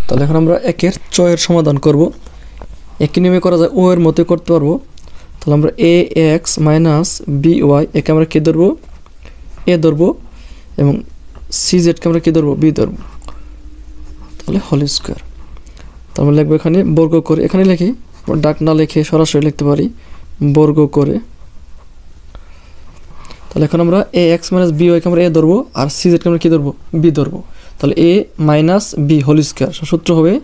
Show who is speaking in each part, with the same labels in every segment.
Speaker 1: তাহলে এখন আমরা একের চয়ের সমাধান করব। একই নিয়মে করা যায়, ও এর মতো করতে পারবো। তাহলে আমরা এ এক্স মাইনাস বি ওয়াই একে আমরা কী ধরবো? এ ধরবো, এবং সি জেডকে আমরা কী ধরবো? বি ধরবো। তাহলে হোল স্কোয়ার। তারপর লিখবো এখানে বর্গ করে, এখানে লিখি, ডাক না লিখে সরাসরি লিখতে পারি বর্গ করে। তাহলে এখন আমরা এ এক্স মাইনাস বি ওয়াইকে আমরা এ ধরবো, আর সি জেডকে আমরা কী ধরবো? বি ধরবো। তাহলে A minus B whole square, সূত্র হবে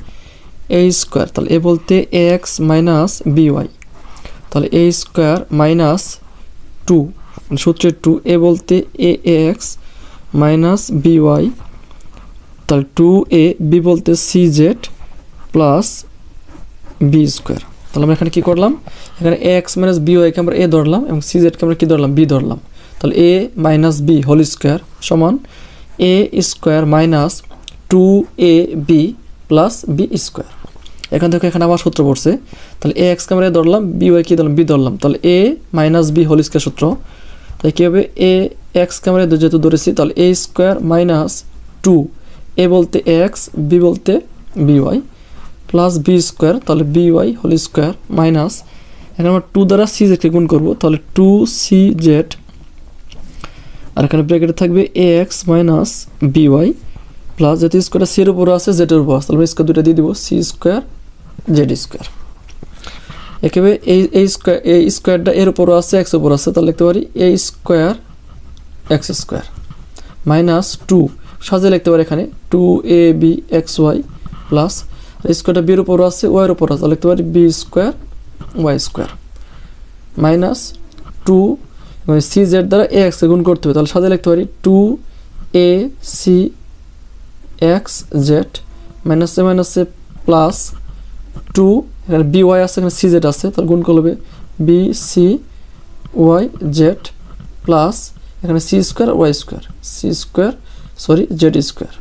Speaker 1: এ স্কোয়ার। তাহলে এ বলতে A X minus B Y, তাহলে এ স্কোয়ার মাইনাস 2, সূত্রের 2, এ বলতে A X minus B Y, তাহলে 2a, বি বলতে C Z plus B square. তাহলে আমরা এখানে কী করলাম? এখানে এ এক্স মাইনাস বি ওয়াইকে আমরা এ ধরলাম, এবং সি জেডকে আমরা কী ধরলাম? বি ধরলাম। তাহলে A minus B whole square সমান A square minus 2ab plus B square. এখান থেকে এখানে আবার সূত্র পড়ছে, তাহলে এ এক্সকে আমরা এ ধরলাম, বি ওয়াই কী ধরলাম? বি ধরলাম। তাহলে A minus B whole square সূত্র, তাই কী হবে? এ এক্সকে আমরা যেহেতু ধরেছি, তাহলে এ স্কোয়ার মাইনাস 2, এ বলতে এক্স, বি বলতে B Y plus B square, তাহলে B Y whole square minus, এখানে আমরা 2 দ্বারা সি জেডকে গুণ করবো, তাহলে 2c জেড, আর এখানে ব্র্যাকেটে থাকবে A X minus B Y plus, যেহেতু স্কোয়ারটা সির উপর আছে জেডের উপর আছে, তাহলে স্কোয়ার দুটো দিয়ে দিব, সি স্কোয়ার জেড স্কোয়ার। একেবারে এই স্কোয়ারটা এর উপরও আছে, এক্স উপর আছে, তাহলে লিখতে পারি এ স্কোয়ার এক্স স্কোয়ার মাইনাস 2, সাজিয়ে লিখতে পারি এখানে 2ab এক্স ওয়াই প্লাস, স্কোয়ারটা বির উপরও আছে, ওয়াইয়ের উপর আছে, তাহলে লিখতে পারি B square Y square minus 2, C Z দ্বারা এ এক্সকে গুণ করতে হবে, তাহলে সাজিয়ে লিখতে পারি 2ac এক্স জেড মাইনাসে প্লাস 2, এখানে বি ওয়াই আছে, এখানে সি জেড আছে, তাহলে গুণ করলে হবে B C Y Z plus, এখানে C square Y square, Z square.